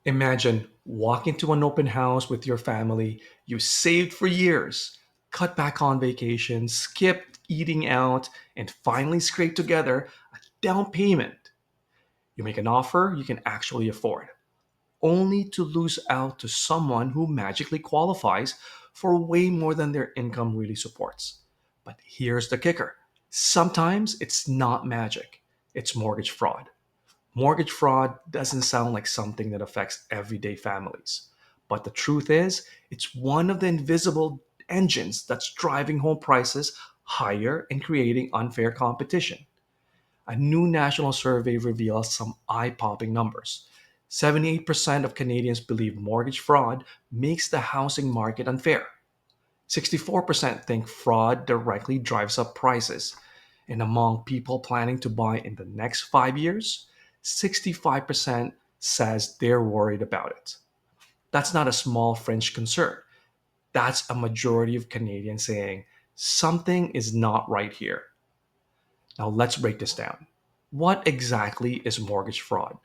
Imagine walking to an open house with your family you saved for years, cut back on vacation, skipped eating out, and finally scraped together a down payment. You make an offer you can actually afford, only to lose out to someone who magically qualifies for way more than their income really supports. But here's the kicker: sometimes it's not magic, it's mortgage fraud. Mortgage fraud doesn't sound like something that affects everyday families. But the truth is, it's one of the invisible engines that's driving home prices higher and creating unfair competition. A new national survey reveals some eye popping numbers. 78% of Canadians believe mortgage fraud makes the housing market unfair. 64% think fraud directly drives up prices. And among people planning to buy in the next 5 years, 65% says they're worried about it. That's not a small fringe concern. That's a majority of Canadians saying something is not right here. Now let's break this down. What exactly is mortgage fraud?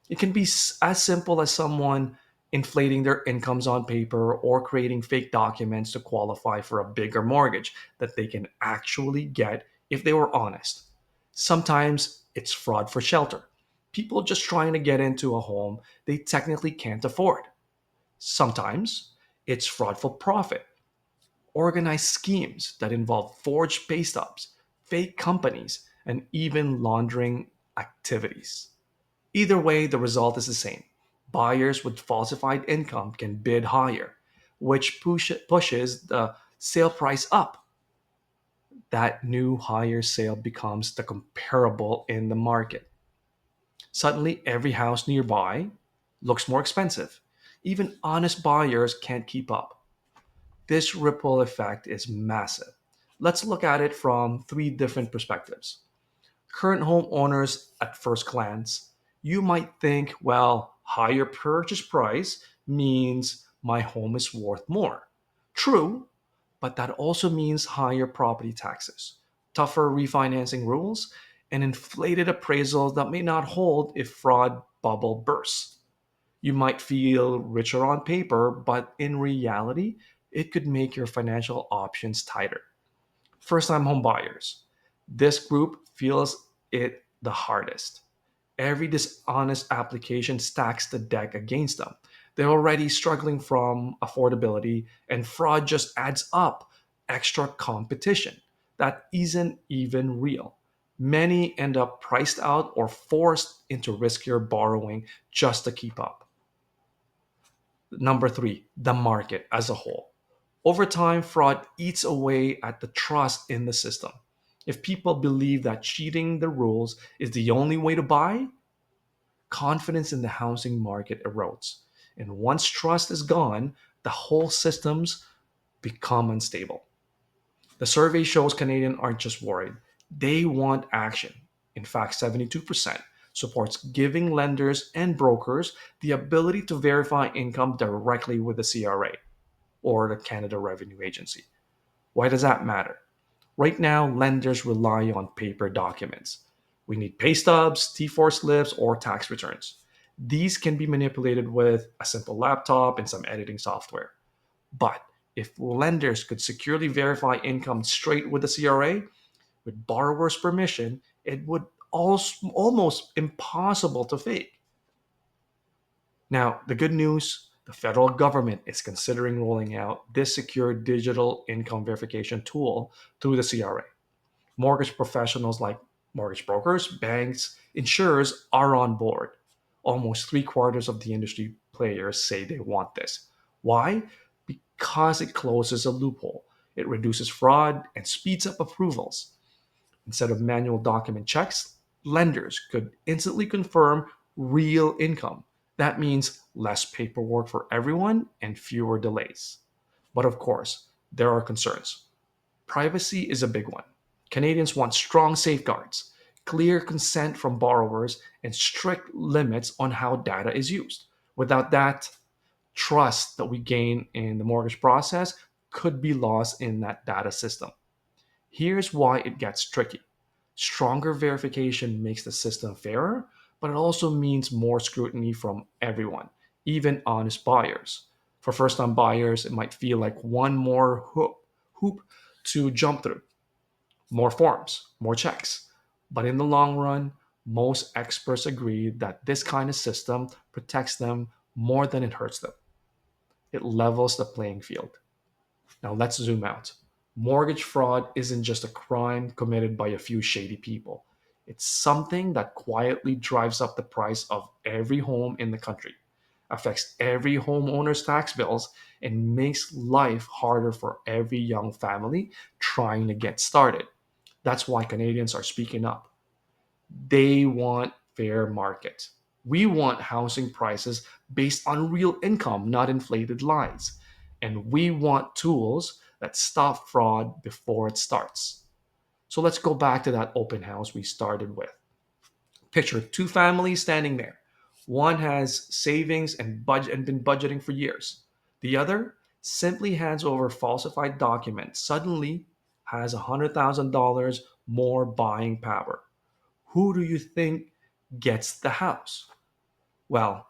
It can be as simple as someone inflating their incomes on paper or creating fake documents to qualify for a bigger mortgage that they can actually get if they were honest. Sometimes it's fraud for shelter. People just trying to get into a home they technically can't afford. Sometimes it's fraud for profit. Organized schemes that involve forged pay stubs, fake companies, and even laundering activities. Either way, the result is the same. Buyers with falsified income can bid higher, which pushes the sale price up. That new higher sale becomes the comparable in the market. Suddenly, every house nearby looks more expensive. Even honest buyers can't keep up. This ripple effect is massive. Let's look at it from three different perspectives. Current homeowners, at first glance, you might think, well, higher purchase price means my home is worth more. True, but that also means higher property taxes, tougher refinancing rules, and inflated appraisals that may not hold if fraud bubble bursts. You might feel richer on paper, but in reality, it could make your financial options tighter. First time home buyers. This group feels it the hardest. Every dishonest application stacks the deck against them. They're already struggling from affordability, and fraud just adds up extra competition that isn't even real. Many end up priced out or forced into riskier borrowing just to keep up. Number three, the market as a whole. Over time, fraud eats away at the trust in the system. If people believe that cheating the rules is the only way to buy, confidence in the housing market erodes. And once trust is gone, the whole systems become unstable. The survey shows Canadians aren't just worried, they want action. In fact, 72% supports giving lenders and brokers the ability to verify income directly with the CRA or the Canada Revenue Agency. Why does that matter? Right now, lenders rely on paper documents. We need pay stubs, T4 slips, or tax returns. These can be manipulated with a simple laptop and some editing software. But if lenders could securely verify income straight with the CRA, with borrower's permission, it would almost impossible to fake. Now, the good news: the federal government is considering rolling out this secure digital income verification tool through the CRA. Mortgage professionals like mortgage brokers, banks, insurers are on board. Almost three quarters of the industry players say they want this. Why? Because it closes a loophole. It reduces fraud and speeds up approvals. Instead of manual document checks, lenders could instantly confirm real income. That means less paperwork for everyone and fewer delays. But of course, there are concerns. Privacy is a big one. Canadians want strong safeguards, clear consent from borrowers, and strict limits on how data is used. Without that, trust that we gain in the mortgage process could be lost in that data system. Here's why it gets tricky. Stronger verification makes the system fairer, but it also means more scrutiny from everyone, even honest buyers. For first time buyers, it might feel like one more hoop to jump through, more forms, more checks. But in the long run, most experts agree that this kind of system protects them more than it hurts them. It levels the playing field. Now let's zoom out. Mortgage fraud isn't just a crime committed by a few shady people. It's something that quietly drives up the price of every home in the country, affects every homeowner's tax bills, and makes life harder for every young family trying to get started. That's why Canadians are speaking up. They want fair market. We want housing prices based on real income, not inflated lies. And we want tools that stop fraud before it starts. So let's go back to that open house we started with. Picture two families standing there. One has savings and budget and been budgeting for years. The other simply hands over falsified documents, suddenly has $100,000 more buying power. Who do you think gets the house? Well,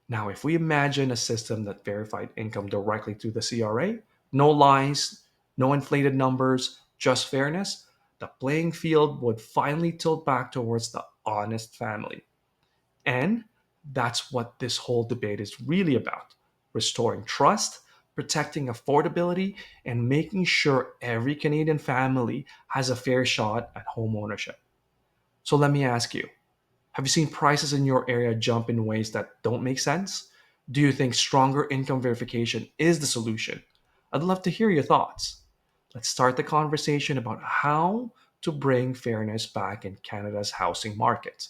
now if we imagine a system that verified income directly to the CRA, no lies, no inflated numbers, just fairness, the playing field would finally tilt back towards the honest family. And that's what this whole debate is really about: restoring trust, protecting affordability, and making sure every Canadian family has a fair shot at home ownership. So let me ask you, have you seen prices in your area jump in ways that don't make sense? Do you think stronger income verification is the solution? I'd love to hear your thoughts. Let's start the conversation about how to bring fairness back in Canada's housing market.